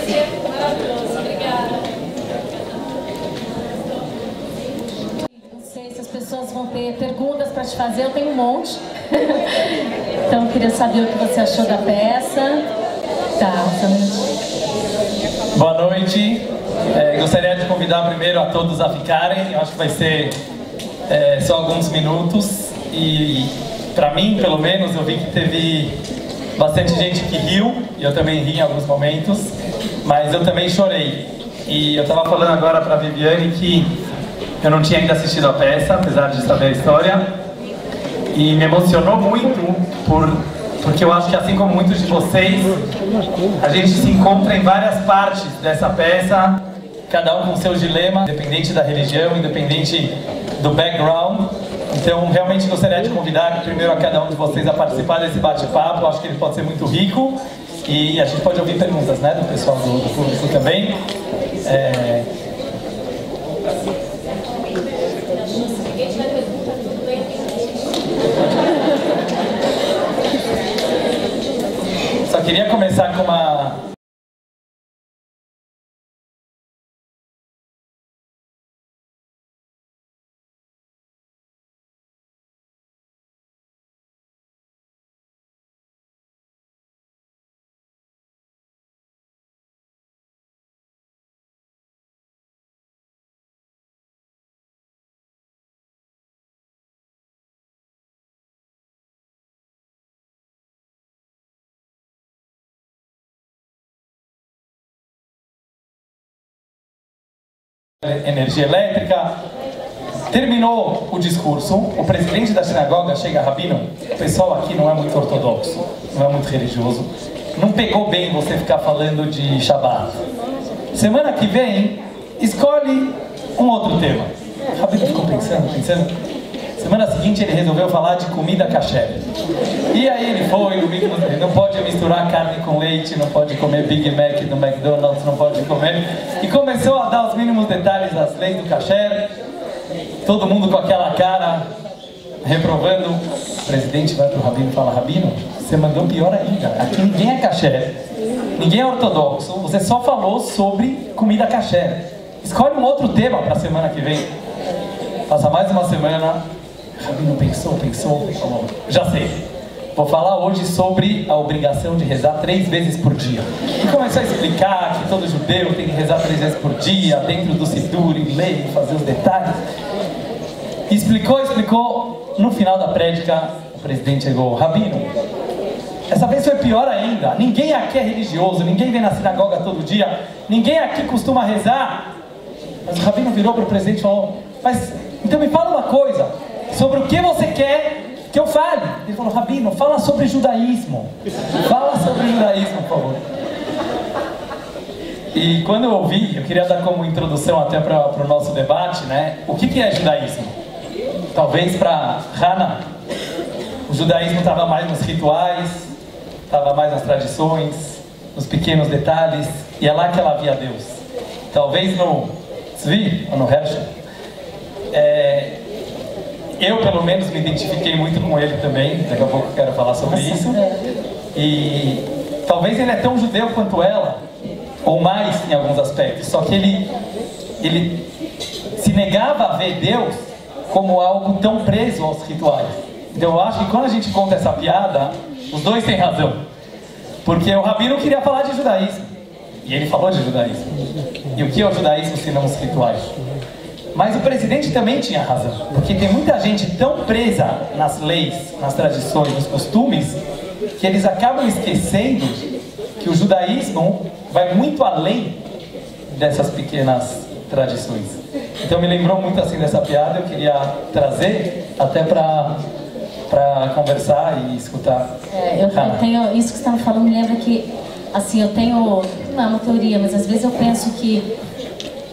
Maravilhoso, obrigada. Não sei se as pessoas vão ter perguntas para te fazer, eu tenho um monte. Então eu queria saber o que você achou da peça. Tá, Boa noite. Gostaria de convidar primeiro a todos a ficarem. Eu acho que vai ser só alguns minutos. E para mim, pelo menos, eu vi que teve bastante gente que riu. E eu também ri em alguns momentos. Mas eu também chorei. E eu estava falando agora para a Viviane que eu não tinha ainda assistido a peça, apesar de saber a história. E me emocionou muito porque eu acho que, assim como muitos de vocês, a gente se encontra em várias partes dessa peça, cada um com seus dilemas, independente da religião, independente do background. Então, realmente gostaria de convidar primeiro a cada um de vocês a participar desse bate-papo. Eu acho que ele pode ser muito rico e a gente pode ouvir perguntas, né, do pessoal do público também. Só queria começar com uma... energia elétrica. Terminou o discurso, o presidente da sinagoga chega, Rabino, o pessoal aqui não é muito ortodoxo, não é muito religioso, não pegou bem você ficar falando de Shabbat. Semana que vem, escolhe um outro tema. Rabino ficou pensando. Semana seguinte ele resolveu falar de comida kasher. E aí ele foi, não pode misturar carne com leite, não pode comer Big Mac no McDonald's, não pode comer. E começou a dar os mínimos detalhes das leis do kasher. Todo mundo com aquela cara, reprovando. O presidente vai pro Rabino e fala, Rabino, você mandou pior ainda. Aqui ninguém é kasher, ninguém é ortodoxo, você só falou sobre comida kasher. Escolhe um outro tema para a semana que vem. Passa mais uma semana. Rabino pensou, falou, já sei, vou falar hoje sobre a obrigação de rezar 3 vezes por dia. E começou a explicar que todo judeu tem que rezar 3 vezes por dia, dentro do Sidur, e ler, fazer os detalhes. Explicou, no final da prédica, o presidente chegou, Rabino, essa vez foi pior ainda, ninguém aqui é religioso, ninguém vem na sinagoga todo dia, ninguém aqui costuma rezar. Mas o Rabino virou para o presidente e falou, mas então me fala uma coisa, sobre o que você quer que eu fale? Ele falou, Rabino, fala sobre judaísmo. Fala sobre judaísmo, por favor. E quando eu ouvi, eu queria dar como introdução até para o nosso debate, né? O que é judaísmo? Talvez para Hannah, o judaísmo estava mais nos rituais, estava mais nas tradições, nos pequenos detalhes, e é lá que ela via Deus. Talvez no Tzvi, ou no Hershel, eu, pelo menos, me identifiquei muito com ele também. Daqui a pouco eu quero falar sobre isso. E talvez ele é tão judeu quanto ela, ou mais em alguns aspectos. Só que ele se negava a ver Deus como algo tão preso aos rituais. Então eu acho que quando a gente conta essa piada, os dois têm razão. Porque o Rabino queria falar de judaísmo. E ele falou de judaísmo. E o que é o judaísmo se não os rituais? Mas o presidente também tinha razão, porque tem muita gente tão presa nas leis, nas tradições, nos costumes, que eles acabam esquecendo que o judaísmo vai muito além dessas pequenas tradições. Então me lembrou muito assim dessa piada, eu queria trazer até para conversar e escutar. Eu tenho, isso que você estava falando me lembra que, assim, eu tenho, não é uma teoria, mas às vezes eu penso que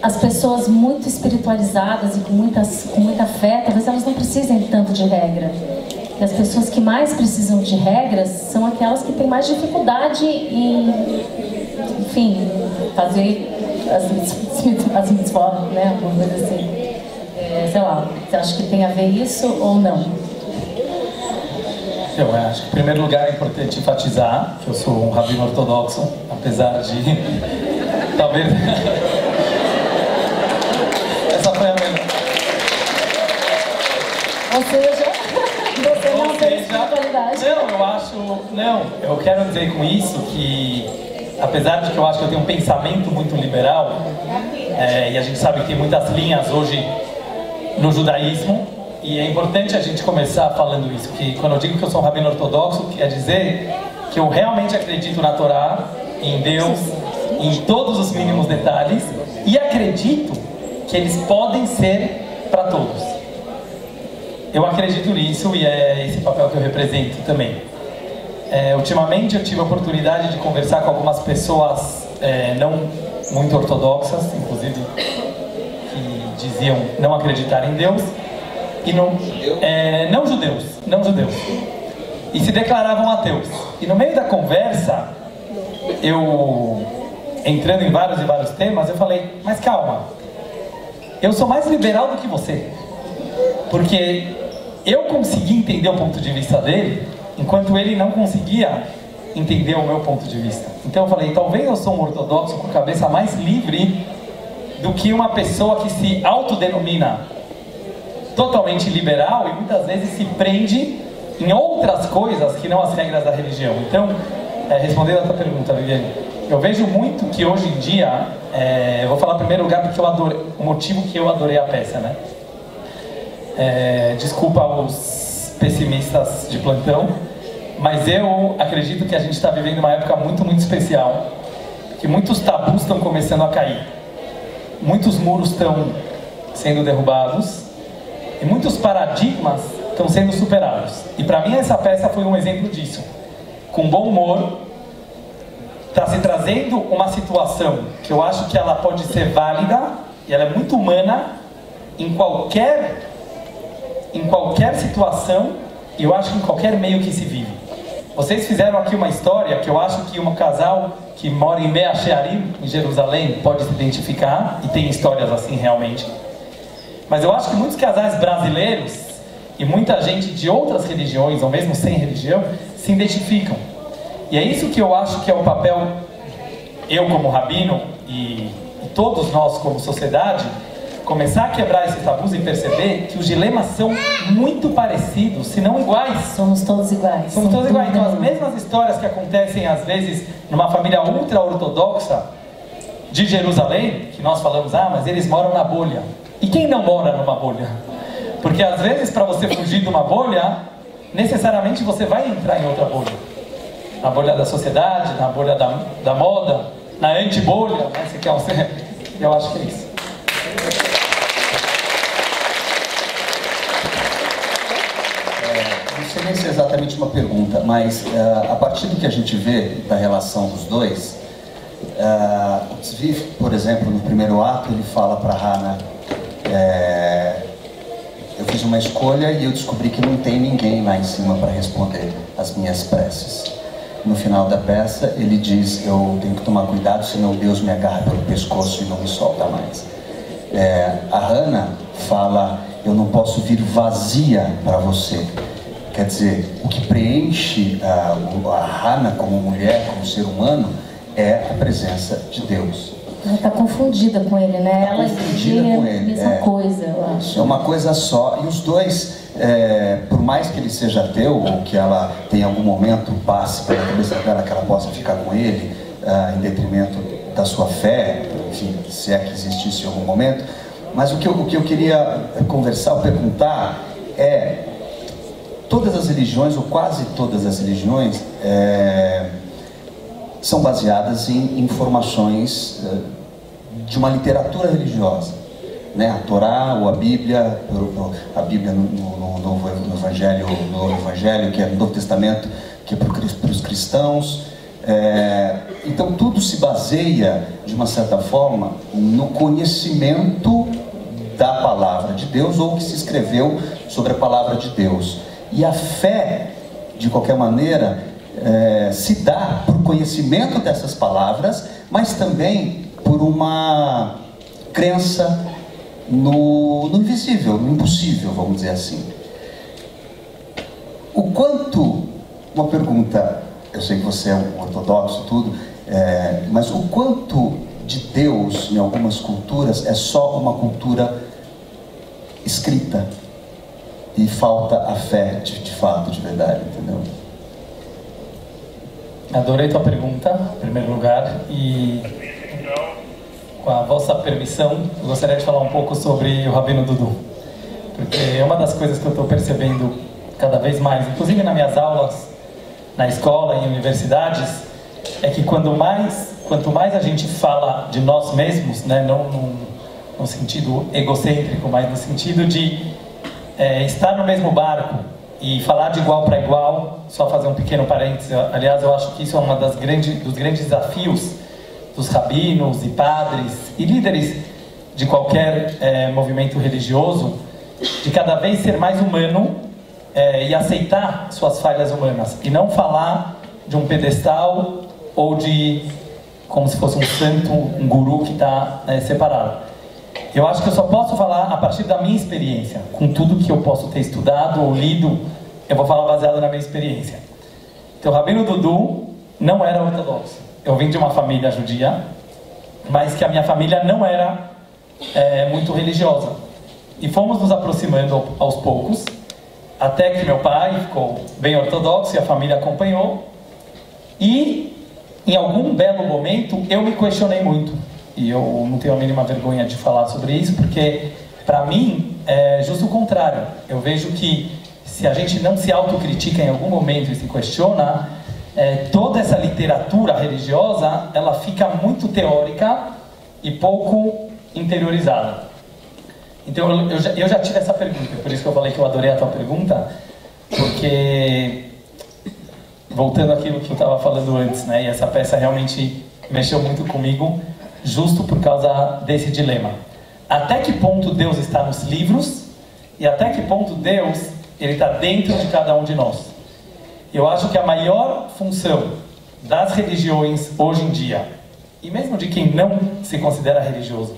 as pessoas muito espiritualizadas e com muita fé, talvez elas não precisem tanto de regra. E as pessoas que mais precisam de regras são aquelas que têm mais dificuldade em, enfim, fazer as mitzvot, né? Alguma coisa assim. Sei lá, você acha que tem a ver isso ou não? Eu acho que, em primeiro lugar, é importante enfatizar que eu sou um rabino ortodoxo, apesar de Talvez... Essa foi a melhor. Ou seja, você não tem espiritualidade. Não, eu quero dizer com isso que, apesar de que eu acho que eu tenho um pensamento muito liberal, e a gente sabe que tem muitas linhas hoje no judaísmo, e é importante a gente começar falando isso, que quando eu digo que eu sou um rabino ortodoxo, quer dizer que eu realmente acredito na Torá, em Deus, em todos os mínimos detalhes, e acredito que eles podem ser para todos. Eu acredito nisso e é esse papel que eu represento também. Ultimamente eu tive a oportunidade de conversar com algumas pessoas não muito ortodoxas, inclusive, que diziam não acreditar em Deus, e não judeus, e se declaravam ateus. E no meio da conversa, eu, entrando em vários e vários temas, eu falei, mas calma, eu sou mais liberal do que você, porque eu consegui entender o ponto de vista dele, enquanto ele não conseguia entender o meu ponto de vista. Então eu falei, talvez eu sou um ortodoxo com a cabeça mais livre do que uma pessoa que se autodenomina totalmente liberal e muitas vezes se prende em outras coisas que não as regras da religião. Então, respondendo a tua pergunta, Viviane, eu vejo muito que hoje em dia, eu vou falar em primeiro lugar porque eu adorei, o motivo que eu adorei a peça, né? Desculpa os pessimistas de plantão, mas eu acredito que a gente está vivendo uma época muito, muito especial, que muitos tabus estão começando a cair, muitos muros estão sendo derrubados e muitos paradigmas estão sendo superados. E para mim essa peça foi um exemplo disso. Com bom humor, está se trazendo uma situação que eu acho que ela pode ser válida e ela é muito humana em qualquer situação, e eu acho que em qualquer meio que se vive. Vocês fizeram aqui uma história que eu acho que um casal que mora em Mea Shearim, em Jerusalém, pode se identificar, e tem histórias assim realmente. Mas eu acho que muitos casais brasileiros e muita gente de outras religiões, ou mesmo sem religião, se identificam. E é isso que eu acho que é o papel, eu como rabino e todos nós como sociedade, começar a quebrar esses tabus e perceber que os dilemas são muito parecidos, se não iguais. Somos todos iguais. Somos todos iguais. Então as mesmas histórias que acontecem às vezes numa família ultra-ortodoxa de Jerusalém, que nós falamos, mas eles moram na bolha. E quem não mora numa bolha? Porque às vezes para você fugir de uma bolha, necessariamente você vai entrar em outra bolha. Na bolha da sociedade, na bolha da moda, na anti-bolha, né? Você quer eu acho que é isso. Não sei nem se é exatamente uma pergunta, mas a partir do que a gente vê da relação dos dois, o Tzvi, por exemplo, no primeiro ato, ele fala para Hannah, eu fiz uma escolha e eu descobri que não tem ninguém lá em cima para responder as minhas preces. No final da peça, ele diz, eu tenho que tomar cuidado, senão Deus me agarra pelo pescoço e não me solta mais. A Hannah fala, eu não posso vir vazia para você. Quer dizer, o que preenche a Hannah como mulher, como ser humano, é a presença de Deus. Ela está confundida com ele, né? Ela confundida com ele. A mesma coisa, eu acho. É uma coisa só. E os dois, por mais que ele seja ateu, ou que ela tenha algum momento passe pela cabeça dela que ela possa ficar com ele, em detrimento da sua fé, enfim, se é que existisse em algum momento. Mas o que eu queria conversar, ou perguntar é, todas as religiões, ou quase todas as religiões, são baseadas em informações de uma literatura religiosa, né? A Torá ou a Bíblia no Novo Evangelho, que é no Novo Testamento, que é para os cristãos. Então tudo se baseia, de uma certa forma, no conhecimento da palavra de Deus, ou que se escreveu sobre a palavra de Deus. E a fé, de qualquer maneira, se dá por conhecimento dessas palavras, mas também por uma crença no invisível, no impossível, vamos dizer assim. O quanto, uma pergunta, eu sei que você é um ortodoxo, tudo, mas o quanto de Deus em algumas culturas é só uma cultura escrita e falta a fé de fato, de verdade, entendeu? Adorei tua pergunta, em primeiro lugar, e com a vossa permissão, eu gostaria de falar um pouco sobre o Rabino Dudu, porque é uma das coisas que eu estou percebendo cada vez mais, inclusive nas minhas aulas, na escola, em universidades, é que quanto mais a gente fala de nós mesmos, né, não no sentido egocêntrico, mas no sentido de estar no mesmo barco e falar de igual para igual, só fazer um pequeno parênteses, aliás, eu acho que isso é um dos grandes desafios dos rabinos e padres e líderes de qualquer movimento religioso, de cada vez ser mais humano e aceitar suas falhas humanas, e não falar de um pedestal ou de como se fosse um santo, um guru que está separado. Eu acho que eu só posso falar a partir da minha experiência, com tudo que eu posso ter estudado ou lido, eu vou falar baseado na minha experiência. Então, o Rabino Dudu não era ortodoxo. Eu vim de uma família judia, mas que a minha família não era muito religiosa. E fomos nos aproximando aos poucos, até que meu pai ficou bem ortodoxo e a família acompanhou. E, em algum belo momento, eu me questionei muito. E eu não tenho a mínima vergonha de falar sobre isso, porque, para mim, é justo o contrário. Eu vejo que, se a gente não se autocritica em algum momento e se questiona, toda essa literatura religiosa, ela fica muito teórica e pouco interiorizada. Então, eu já tive essa pergunta, por isso que eu falei que eu adorei a tua pergunta, porque, voltando àquilo que eu estava falando antes, né, e essa peça realmente mexeu muito comigo, justo por causa desse dilema. Até que ponto Deus está nos livros e até que ponto Deus ele está dentro de cada um de nós. Eu acho que a maior função das religiões hoje em dia, e mesmo de quem não se considera religioso,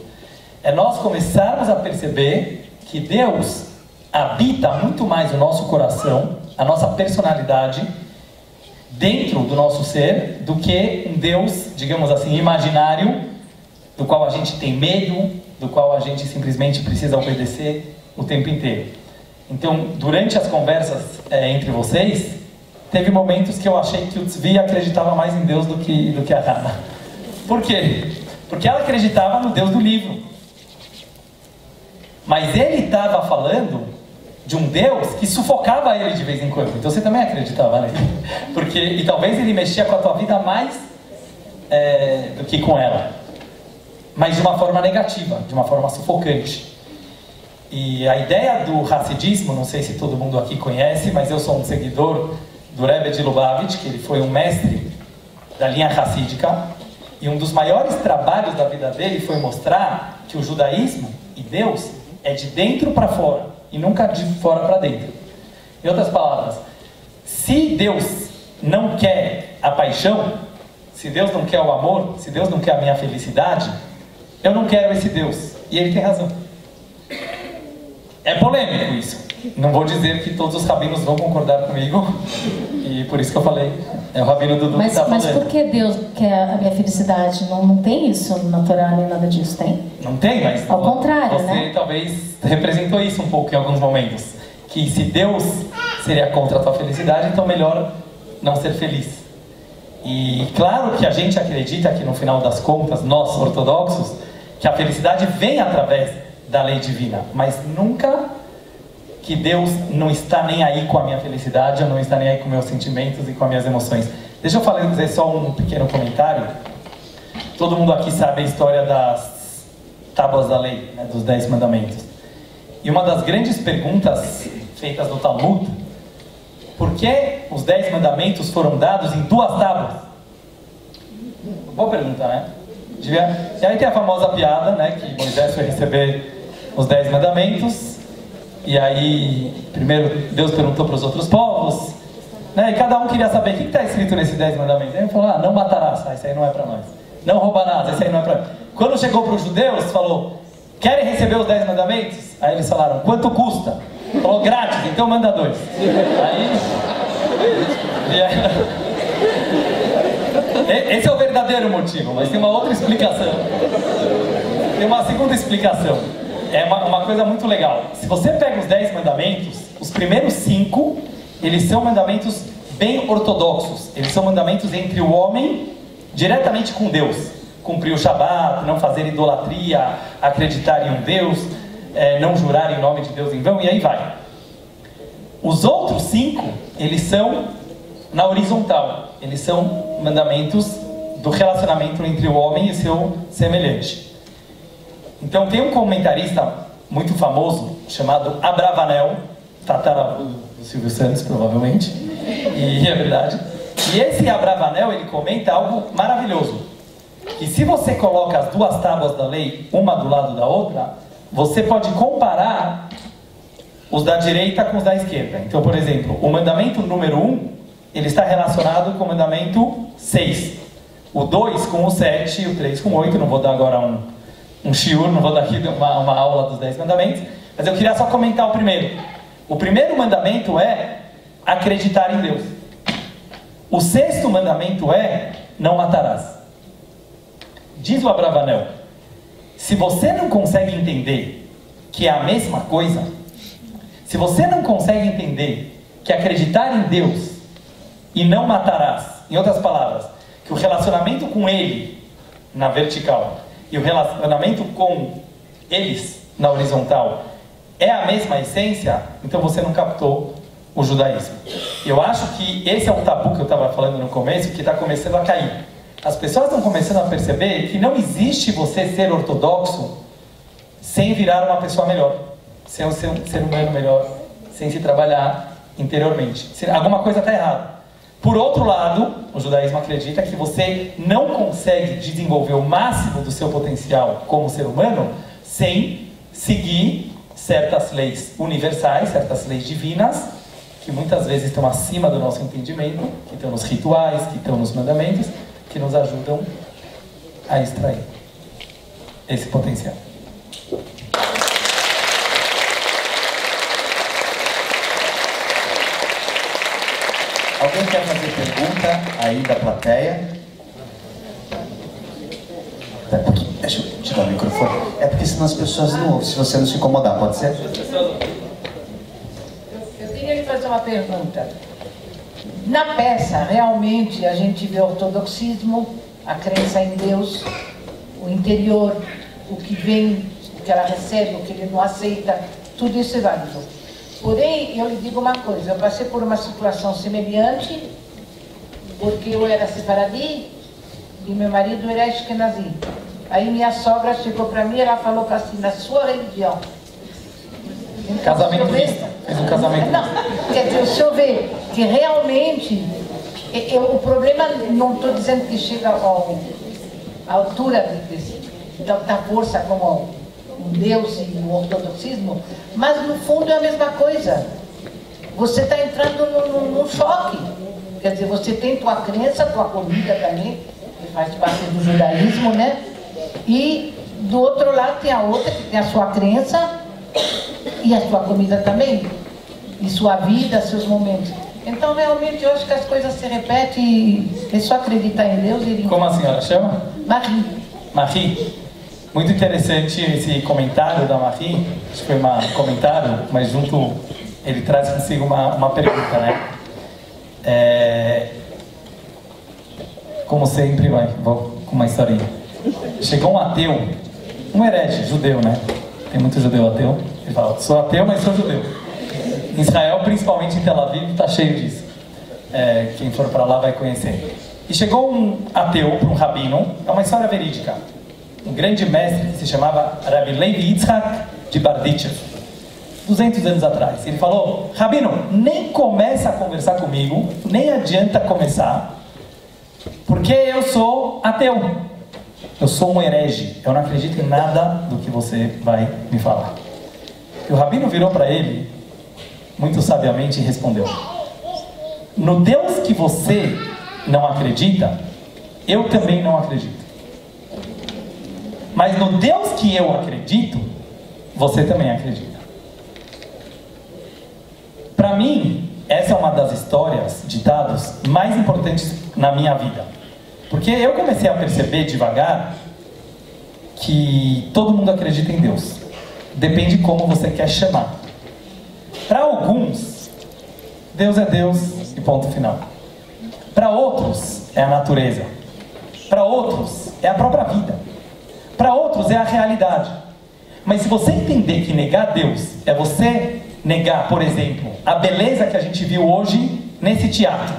é nós começarmos a perceber que Deus habita muito mais o nosso coração, a nossa personalidade, dentro do nosso ser, do que um Deus, digamos assim, imaginário, do qual a gente tem medo, do qual a gente simplesmente precisa obedecer o tempo inteiro. Então, durante as conversas entre vocês, teve momentos que eu achei que o Tzvi acreditava mais em Deus do que a Hannah. Por quê? Porque ela acreditava no Deus do livro. Mas ele estava falando de um Deus que sufocava ele de vez em quando. Então você também acreditava nele. E talvez ele mexia com a tua vida mais do que com ela. Mas de uma forma negativa, de uma forma sufocante. E a ideia do Hassidismo, não sei se todo mundo aqui conhece, mas eu sou um seguidor do Rebbe de Lubavitch, que ele foi um mestre da linha hassídica, e um dos maiores trabalhos da vida dele foi mostrar que o judaísmo e Deus é de dentro para fora, e nunca de fora para dentro. Em outras palavras, se Deus não quer a paixão, se Deus não quer o amor, se Deus não quer a minha felicidade, eu não quero esse Deus. E ele tem razão. É polêmico isso. Não vou dizer que todos os rabinos vão concordar comigo. E por isso que eu falei. É o rabino Dudu que está falando. Mas por que Deus quer a minha felicidade? Não tem isso na Torá, nem nada disso, tem? Não tem, mas ao contrário, você né? Talvez representou isso um pouco em alguns momentos. Que se Deus seria contra a tua felicidade, então melhor não ser feliz. E claro que a gente acredita que no final das contas, nós ortodoxos, que a felicidade vem através da lei divina, mas nunca que Deus não está nem aí com a minha felicidade, ou não está nem aí com meus sentimentos e com as minhas emoções. Deixa eu dizer só um pequeno comentário. Todo mundo aqui sabe a história das tábuas da lei, né, dos 10 mandamentos. E uma das grandes perguntas feitas no Talmud, por que os 10 mandamentos foram dados em 2 tábuas? Boa pergunta, né? E aí tem a famosa piada, né, que Moisés foi receber os 10 mandamentos, e aí primeiro Deus perguntou para os outros povos, né, e cada um queria saber o que está escrito nesses 10 mandamentos. Aí ele falou, não matarás, esse aí não é para nós. Não roubarás, esse aí não é para nós. Quando chegou para os judeus, falou, querem receber os 10 mandamentos? Aí eles falaram, quanto custa? Falou, grátis, então manda 2. Aí Esse é o verdadeiro motivo, mas tem uma outra explicação. Tem uma segunda explicação. É uma coisa muito legal. Se você pega os 10 mandamentos, os primeiros 5, eles são mandamentos bem ortodoxos. Eles são mandamentos entre o homem diretamente com Deus. Cumprir o Shabat, não fazer idolatria, acreditar em um Deus, não jurar em nome de Deus em vão, e aí vai. Os outros 5, eles são na horizontal. Eles são mandamentos do relacionamento entre o homem e seu semelhante. Então tem um comentarista muito famoso chamado Abravanel, tataravô do Silvio Santos provavelmente, e é verdade. E esse Abravanel, ele comenta algo maravilhoso, que se você coloca as 2 tábuas da lei uma do lado da outra, você pode comparar os da direita com os da esquerda. Então, por exemplo, o mandamento número 1, ele está relacionado com o mandamento 6, o 2 com o 7, o 3 com o 8. Não vou dar agora um shiur, não vou dar aqui uma aula dos 10 mandamentos, mas eu queria só comentar o primeiro. O primeiro mandamento é acreditar em Deus. O 6º mandamento é não matarás. Diz o Abravanel, se você não consegue entender que é a mesma coisa, se você não consegue entender que acreditar em Deus e não matarás, em outras palavras, que o relacionamento com Ele na vertical e o relacionamento com eles na horizontal é a mesma essência, então você não captou o judaísmo. Eu acho que esse é o tabu que eu estava falando no começo, que está começando a cair. As pessoas estão começando a perceber que não existe você ser ortodoxo sem virar uma pessoa melhor, sem ser um ser humano melhor, sem se trabalhar interiormente. Alguma coisa está errada. Por outro lado, o judaísmo acredita que você não consegue desenvolver o máximo do seu potencial como ser humano sem seguir certas leis universais, certas leis divinas, que muitas vezes estão acima do nosso entendimento, que estão nos rituais, que estão nos mandamentos, que nos ajudam a extrair esse potencial. Alguém quer fazer pergunta aí da plateia? Deixa eu te dar o microfone. É porque senão as pessoas não ouvem, se você não se incomodar, pode ser? Eu queria lhe fazer uma pergunta. Na peça, realmente, a gente vê o ortodoxismo, a crença em Deus, o interior, o que vem, o que ela recebe, o que ele não aceita, tudo isso é válido. Porém, eu lhe digo uma coisa, eu passei por uma situação semelhante, porque eu era sefaradi e meu marido era ashkenazi. Aí minha sogra chegou para mim e ela falou assim, na sua religião. Então, Casamento misto. Fez um casamento não, quer dizer, o senhor vê que realmente, o problema, não estou dizendo que chega à altura da força como um Deus e um ortodoxismo, mas no fundo é a mesma coisa. Você está entrando num choque. Quer dizer, você tem tua crença, tua comida também, que faz parte do judaísmo, né? E do outro lado tem a outra, que tem a sua crença e a sua comida também, e sua vida, seus momentos. Então, realmente, eu acho que as coisas se repetem e é só acreditar em Deus e... Como a senhora chama? Marie. Marie. Muito interessante esse comentário da Marie. Acho que foi um comentário, mas junto ele traz consigo uma pergunta, né? Como sempre, vou com uma historinha. Chegou um ateu, um herege, judeu, né? Tem muito judeu ateu. Ele fala, sou ateu, mas sou judeu. Em Israel, principalmente em Tel Aviv, está cheio disso. Quem for para lá vai conhecer. E chegou um ateu para um rabino, é uma história verídica. Um grande mestre que se chamava Rabbi Levi Yitzhak de Barditchev, 200 anos atrás. Ele falou, rabino, nem começa a conversar comigo, nem adianta começar, porque eu sou ateu. Eu sou um herege, eu não acredito em nada do que você vai me falar. E o rabino virou para ele, muito sabiamente, e respondeu, no Deus que você não acredita, eu também não acredito. Mas no Deus que eu acredito, você também acredita. Para mim, essa é uma das histórias, ditados mais importantes na minha vida. Porque eu comecei a perceber devagar que todo mundo acredita em Deus. Depende de como você quer chamar. Para alguns, Deus é Deus e ponto final. Para outros, é a natureza. Para outros, é a própria vida. Para outros, é a realidade. Mas se você entender que negar Deus é você negar, por exemplo, a beleza que a gente viu hoje nesse teatro.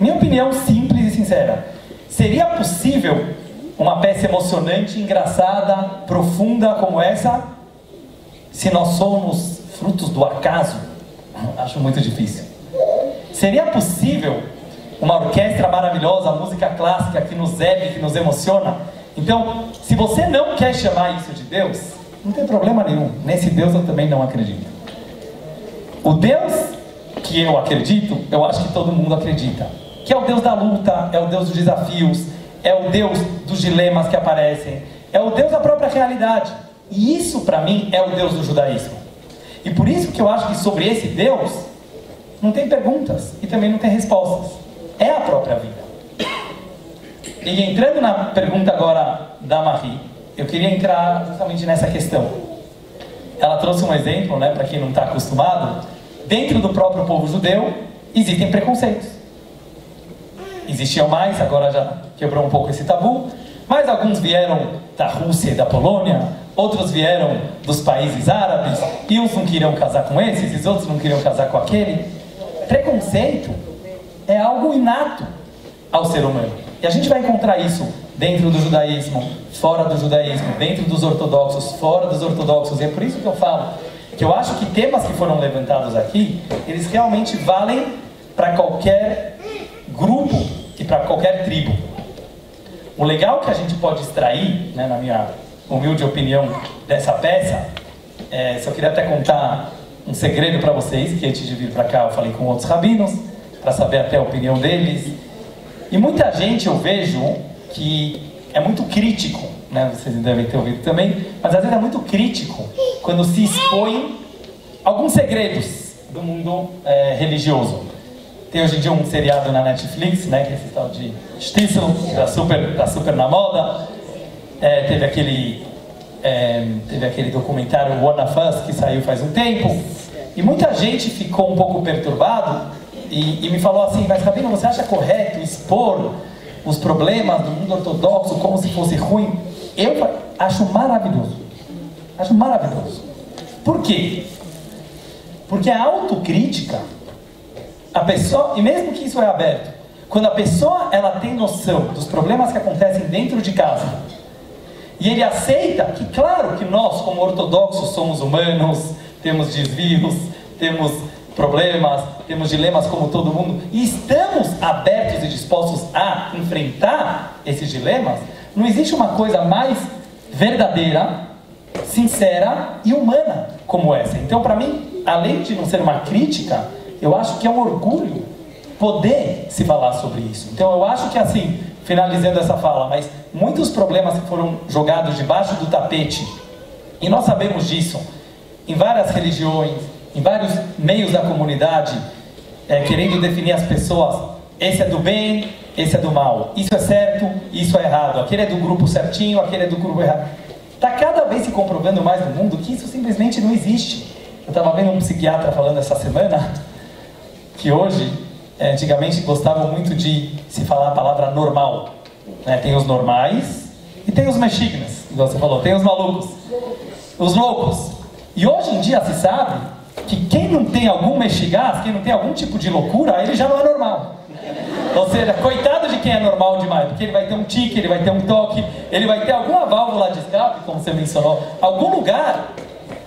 Minha opinião simples e sincera. Seria possível uma peça emocionante, engraçada, profunda como essa, se nós somos frutos do acaso? Acho muito difícil. Seria possível uma orquestra maravilhosa, música clássica que nos que nos emociona? Então, se você não quer chamar isso de Deus, não tem problema nenhum. Nesse Deus eu também não acredito. O Deus que eu acredito, eu acho que todo mundo acredita. Que é o Deus da luta, é o Deus dos desafios, é o Deus dos dilemas que aparecem, é o Deus da própria realidade. E isso, para mim, é o Deus do judaísmo. E por isso que eu acho que sobre esse Deus não tem perguntas e também não tem respostas. É a própria vida. E entrando na pergunta agora da Marie, eu queria entrar justamente nessa questão. Ela trouxe um exemplo, né, para quem não está acostumado. Dentro do próprio povo judeu existem preconceitos. Existiam mais, agora já quebrou um pouco esse tabu, mas alguns vieram da Rússia e da Polônia, outros vieram dos países árabes, e uns não queriam casar com esses, e os outros não queriam casar com aquele. Preconceito é algo inato ao ser humano. E a gente vai encontrar isso dentro do judaísmo, fora do judaísmo, dentro dos ortodoxos, fora dos ortodoxos. E é por isso que eu falo que eu acho que temas que foram levantados aqui, eles realmente valem para qualquer grupo e para qualquer tribo. O legal que a gente pode extrair, né, na minha humilde opinião, dessa peça, só queria até contar um segredo para vocês, que antes de vir para cá eu falei com outros rabinos, para saber até a opinião deles. E muita gente eu vejo que é muito crítico, né, vocês devem ter ouvido também, mas às vezes é muito crítico quando se expõe alguns segredos do mundo religioso. Tem hoje em dia um seriado na Netflix, né, que é esse tal de Shtisel, que tá super na moda. Teve aquele documentário One of Us, que saiu faz um tempo. E muita gente ficou um pouco perturbado e me falou assim: mas Rabino, você acha correto expor os problemas do mundo ortodoxo como se fosse ruim? Eu acho maravilhoso. Acho maravilhoso. Por quê? Porque a autocrítica, a pessoa, e mesmo que isso é aberto, quando a pessoa ela tem noção dos problemas que acontecem dentro de casa, e ele aceita que, claro, que nós, como ortodoxos, somos humanos, temos desvios, temos problemas, temos dilemas como todo mundo, e estamos abertos e dispostos a enfrentar esses dilemas, não existe uma coisa mais verdadeira, sincera e humana como essa. Então, para mim, além de não ser uma crítica, eu acho que é um orgulho poder se falar sobre isso. Então eu acho que, assim, finalizando essa fala, mas muitos problemas que foram jogados debaixo do tapete, e nós sabemos disso, em várias religiões, em vários meios da comunidade, querendo definir as pessoas, esse é do bem, esse é do mal, isso é certo, isso é errado, aquele é do grupo certinho, aquele é do grupo errado. Está cada vez se comprovando mais no mundo que isso simplesmente não existe. Eu estava vendo um psiquiatra falando essa semana que hoje, antigamente gostavam muito de se falar a palavra normal, né? Tem os normais e tem os mexignas, igual você falou, tem os malucos, os loucos. E hoje em dia se sabe que quem não tem algum mexigás, quem não tem algum tipo de loucura, ele já não é normal. Ou seja, coitado de quem é normal demais, porque ele vai ter um tique, ele vai ter um toque, ele vai ter alguma válvula de escape, como você mencionou, algum lugar,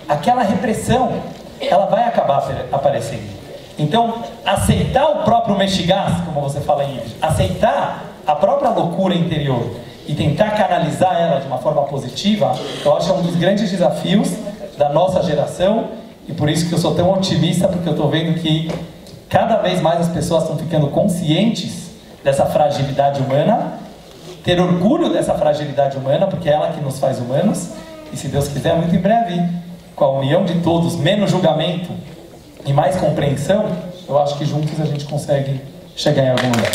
aquela repressão, ela vai acabar aparecendo. Então, aceitar o próprio mexigás, como você fala em Yiddish, aceitar a própria loucura interior e tentar canalizar ela de uma forma positiva, eu acho que é um dos grandes desafios da nossa geração, e por isso que eu sou tão otimista, porque eu estou vendo que cada vez mais as pessoas estão ficando conscientes dessa fragilidade humana, ter orgulho dessa fragilidade humana, porque é ela que nos faz humanos, e se Deus quiser, muito em breve, com a união de todos, menos julgamento e mais compreensão, eu acho que juntos a gente consegue chegar em algum lugar.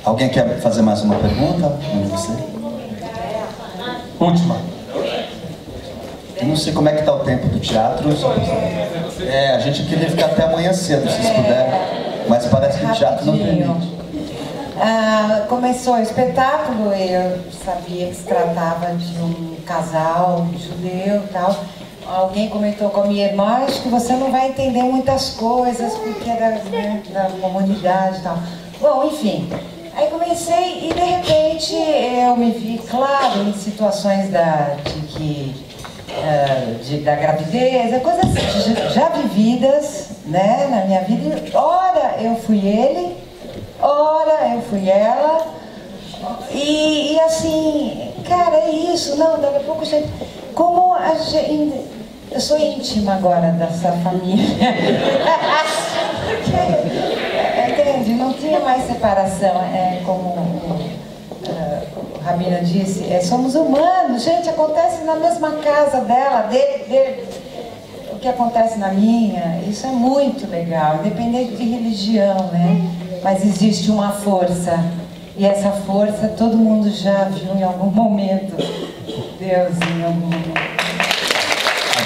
Alguém quer fazer mais uma pergunta? Última. Eu não sei como é que está o tempo do teatro. A gente queria ficar até amanhã cedo, se vocês puderem. Mas parece que o teatro não permite. Começou o espetáculo e eu sabia que se tratava de um casal judeu e tal. Alguém comentou com a minha irmã, acho que você não vai entender muitas coisas porque é da comunidade e tal. Bom, enfim. Aí comecei e de repente eu me vi, claro, em situações da gravidez, coisas já vividas, né, na minha vida. Ora eu fui ele, ora eu fui ela, e assim, cara, é isso, não, daqui a pouco gente, como a gente, eu sou íntima agora dessa família, entende? Não tinha mais separação, como o Rabino disse, somos humanos, gente, acontece na mesma casa dela, dele, o que acontece na minha, isso é muito legal, independente de religião, né? Mas existe uma força, e essa força todo mundo já viu em algum momento, Deus em algum momento. A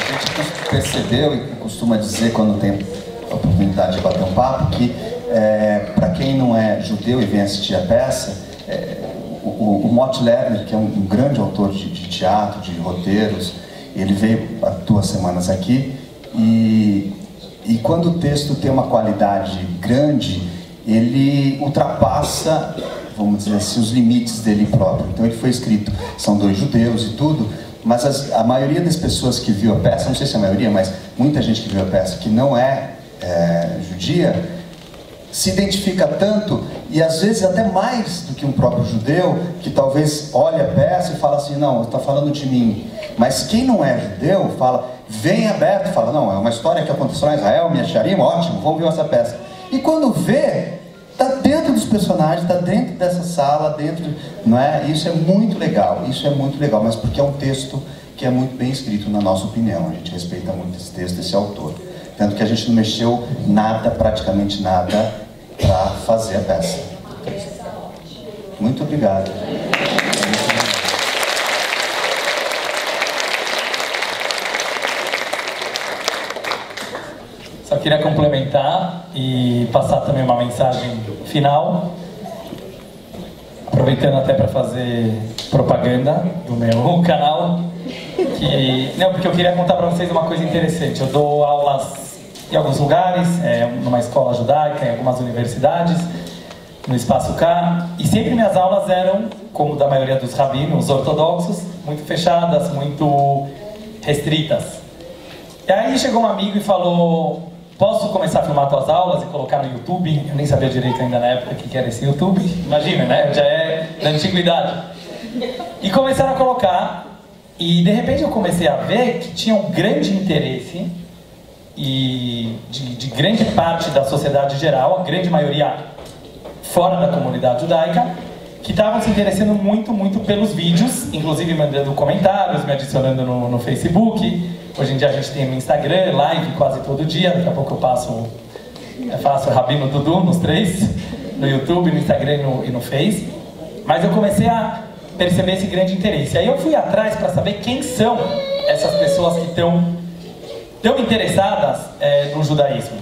gente percebeu e costuma dizer quando tem a oportunidade de bater um papo que para quem não é judeu e vem assistir a peça, o Mott Lerner, que é um grande autor de teatro, de roteiros, ele veio há 2 semanas aqui e quando o texto tem uma qualidade grande, ele ultrapassa, vamos dizer assim, os limites dele próprio. Então ele foi escrito, são 2 judeus e tudo, mas a maioria das pessoas que viu a peça, não sei se é a maioria, mas muita gente que viu a peça que não é judia, se identifica tanto, e às vezes até mais do que um próprio judeu, que talvez olha a peça e fala assim, não, está falando de mim. Mas quem não é judeu, fala, vem aberto, fala, não, é uma história que aconteceu em Israel, me acharia ótimo, vamos ver essa peça. E quando vê, está dentro dos personagens, está dentro dessa sala, não é? Isso é muito legal, mas porque é um texto que é muito bem escrito, na nossa opinião. A gente respeita muito esse texto, esse autor. Tanto que a gente não mexeu nada, praticamente nada, para fazer a peça. Muito obrigado. Só queria complementar e passar também uma mensagem final, aproveitando até para fazer propaganda do meu canal, porque eu queria contar para vocês uma coisa interessante. Eu dou aulas em alguns lugares, numa escola judaica, em algumas universidades, no Espaço K, e sempre minhas aulas eram, como da maioria dos rabinos ortodoxos, muito fechadas, muito restritas. E aí chegou um amigo e falou, posso começar a filmar tuas aulas e colocar no YouTube? Eu nem sabia direito ainda na época o que era esse YouTube, imagina, né? Já é da antiguidade. E começaram a colocar, e de repente eu comecei a ver que tinha um grande interesse e de grande parte da sociedade geral, a grande maioria fora da comunidade judaica, que estavam se interessando muito, muito pelos vídeos, inclusive mandando comentários, me adicionando no Facebook. Hoje em dia a gente tem no Instagram, live quase todo dia, daqui a pouco eu faço Rabino Dudu nos 3, no YouTube, no Instagram e no Face. Mas eu comecei a perceber esse grande interesse. Aí eu fui atrás para saber quem são essas pessoas que estão tão interessadas no judaísmo.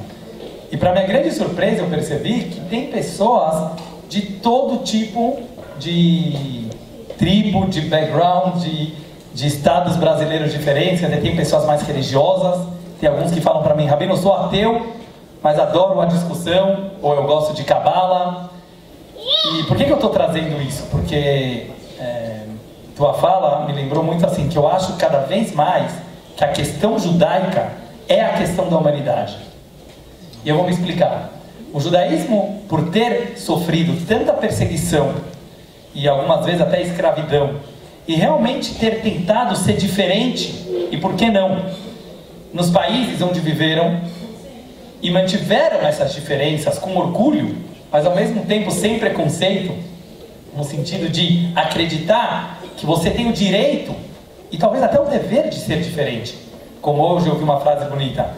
E para minha grande surpresa eu percebi que tem pessoas de todo tipo de tribo, de background, de estados brasileiros diferentes. Quer dizer, tem pessoas mais religiosas, tem alguns que falam para mim, Rabino, eu sou ateu, mas adoro a discussão, ou eu gosto de cabala. E por que eu estou trazendo isso? Porque tua fala me lembrou muito assim, que eu acho cada vez mais que a questão judaica é a questão da humanidade. E eu vou me explicar. O judaísmo, por ter sofrido tanta perseguição e algumas vezes até escravidão, e realmente ter tentado ser diferente, e por que não, nos países onde viveram e mantiveram essas diferenças com orgulho, mas ao mesmo tempo sem preconceito, no sentido de acreditar que você tem o direito e talvez até o dever de ser diferente. Como hoje eu ouvi uma frase bonita,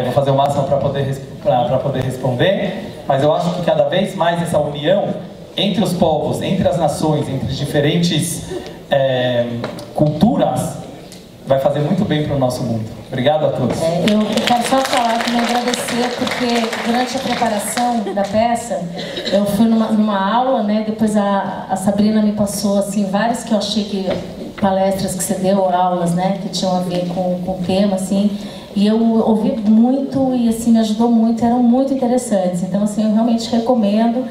Vou fazer o máximo para poder responder, mas eu acho que cada vez mais essa união entre os povos, entre as nações, entre diferentes culturas, vai fazer muito bem para o nosso mundo. Obrigado a todos. Eu quero só falar também, agradecer, porque durante a preparação da peça, eu fui numa aula, né? Depois a Sabrina me passou assim, várias que eu achei que palestras que você deu, aulas, né? Que tinham a ver com o tema, assim. E eu ouvi muito e assim, me ajudou muito, eram muito interessantes. Então, assim, eu realmente recomendo.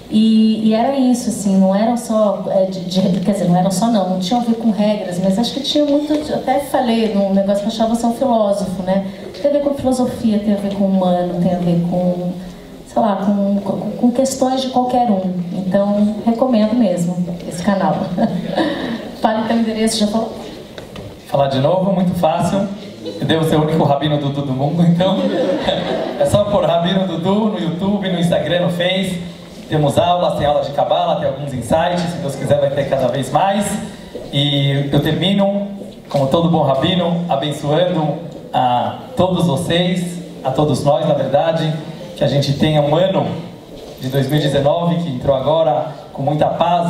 E era isso, assim, não eram só, quer dizer, não eram só não tinha a ver com regras, mas acho que tinha muito, até falei num negócio que eu achava você um filósofo, né? Tem a ver com filosofia, tem a ver com humano, tem a ver com, sei lá, com questões de qualquer um. Então, recomendo mesmo esse canal. Fale teu endereço, já falou? Falar de novo, muito fácil. Eu devo ser o único Rabino Dudu do mundo, então é só pôr Rabino Dudu no YouTube, no Instagram, no Face. Temos aulas, tem aulas de Kabbalah, tem alguns insights, se Deus quiser vai ter cada vez mais. E eu termino, como todo bom rabino, abençoando a todos vocês, a todos nós, na verdade, que a gente tenha um ano de 2019 que entrou agora com muita paz,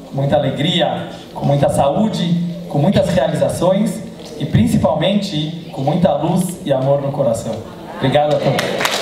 com muita alegria, com muita saúde, com muitas realizações e principalmente com muita luz e amor no coração. Obrigado a todos.